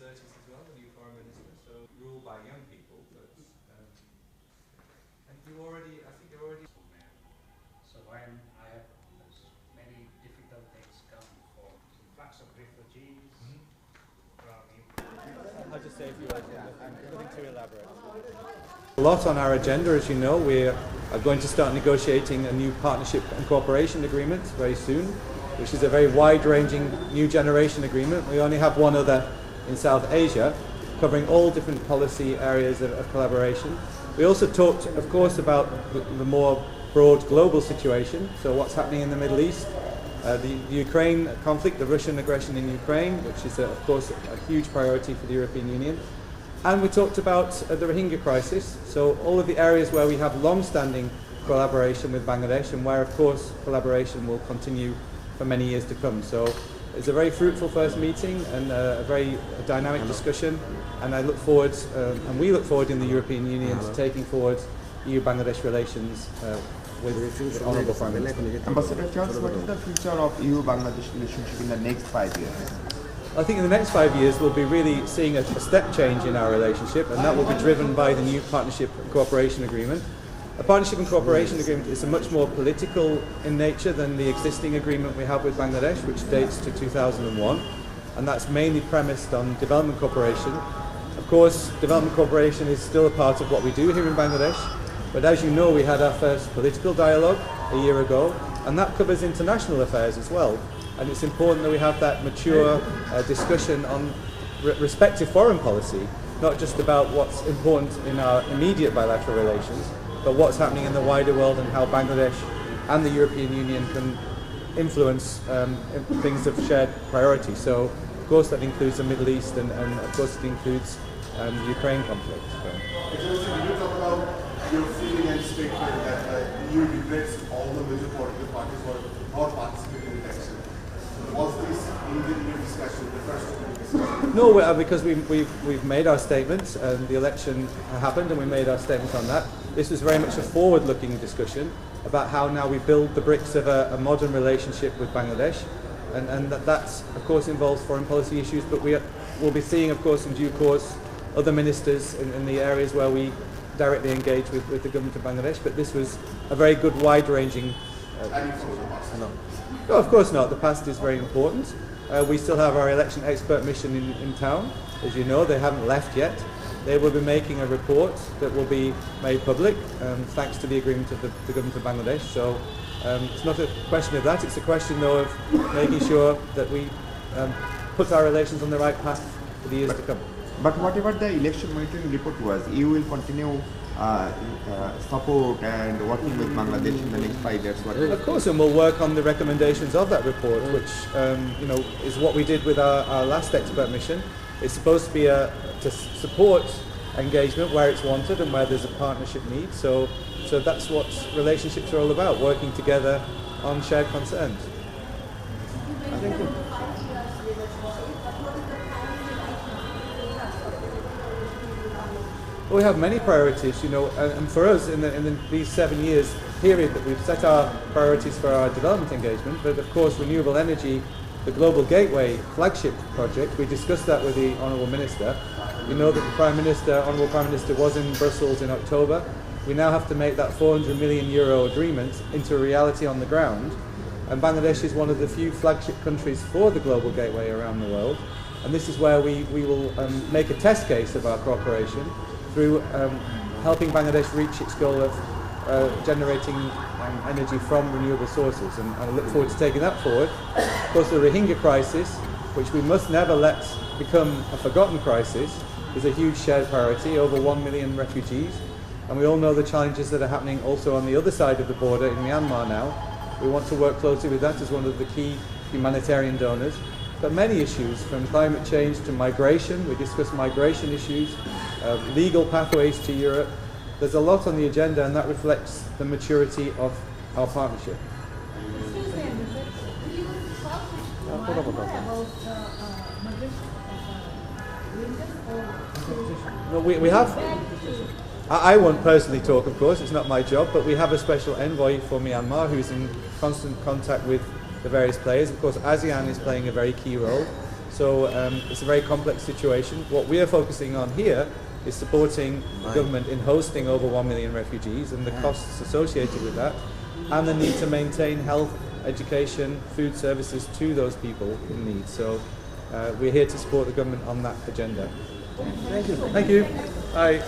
30s as well, the new foreign minister, so ruled by young people. But and you already, I think you're already. So when I have many difficult things come for influx of refugees. I'll just say a few words. Nothing too elaborate. A lot on our agenda, as you know. We are going to start negotiating a new partnership and cooperation agreement very soon, which is a very wide-ranging new generation agreement. We only have one other in South Asia, covering all different policy areas of collaboration. We also talked, of course, about the more broad global situation, so what's happening in the Middle East, the Ukraine conflict, the Russian aggression in Ukraine, which is, of course, a huge priority for the European Union. And we talked about the Rohingya crisis, so all of the areas where we have long-standing collaboration with Bangladesh and where, of course, collaboration will continue for many years to come. So it's a very fruitful first meeting and a very dynamic discussion, and I look forward, and we look forward in the European Union to taking forward EU-Bangladesh relations with the Honourable Prime Minister. Ambassador Charles, what is the future of EU-Bangladesh relationship in the next 5 years? I think in the next 5 years we'll be really seeing a step change in our relationship, and that will be driven by the new Partnership and Cooperation Agreement. A Partnership and Cooperation Agreement is much more political in nature than the existing agreement we have with Bangladesh, which dates to 2001, and that's mainly premised on development cooperation. Of course, development cooperation is still a part of what we do here in Bangladesh, but as you know, we had our first political dialogue a year ago, and that covers international affairs as well. And it's important that we have that mature discussion on respective foreign policy, not just about what's important in our immediate bilateral relations, but what's happening in the wider world and how Bangladesh and the European Union can influence things of shared priority. So, of course, that includes the Middle East, and of course it includes the Ukraine conflict. Can you talk about your feeling and statement that EU regrets all the major political parties were not participating in the election? Was this in your discussion, the first discussion? No, because we've made our statements, and the election happened, and we made our statements on that. This was very much a forward-looking discussion about how now we build the bricks of a modern relationship with Bangladesh, and that of course involves foreign policy issues, but we'll be seeing, of course, in due course, other ministers in the areas where we directly engage with the government of Bangladesh. But this was a very good, wide-ranging. No, of course not. The past is very important. We still have our election expert mission in town. As you know, they haven't left yet. They will be making a report that will be made public, thanks to the agreement of the government of Bangladesh. So it's not a question of that. It's a question, though, of making sure that we put our relations on the right path for the years to come. But whatever the election monitoring report was, you will continue support and working with Bangladesh in the next 5 years. Of course, and we'll work on the recommendations of that report, which is what we did with our last expert mission. It's supposed to be to support engagement where it's wanted and where there's a partnership need. So that's what relationships are all about: working together on shared concerns. Thank you. We have many priorities, and for us in these 7 years period that we've set our priorities for our development engagement. But of course, renewable energy, the Global Gateway flagship project, we discussed that with the Honourable Minister. You know that the Honourable Prime Minister was in Brussels in October. We now have to make that €400 million agreement into a reality on the ground. And Bangladesh is one of the few flagship countries for the Global Gateway around the world. And this is where we will make a test case of our cooperation through helping Bangladesh reach its goal of generating energy from renewable sources, and I look forward to taking that forward. Of course, the Rohingya crisis, which we must never let become a forgotten crisis, is a huge shared priority. Over 1 million refugees, and we all know the challenges that are happening also on the other side of the border in Myanmar now. We want to work closely with that as one of the key humanitarian donors. But many issues, from climate change to migration. We discuss migration issues, legal pathways to Europe. There's a lot on the agenda, and that reflects the maturity of our partnership. No, we have. I won't personally talk, of course, it's not my job, but we have a special envoy for Myanmar who's in constant contact with the various players. Of course, ASEAN is playing a very key role. So it's a very complex situation. What we are focusing on here is supporting the government in hosting over 1 million refugees and the costs associated with that, and the need to maintain health, education, food services to those people in need. So we're here to support the government on that agenda. Thank you. Thank you. Bye.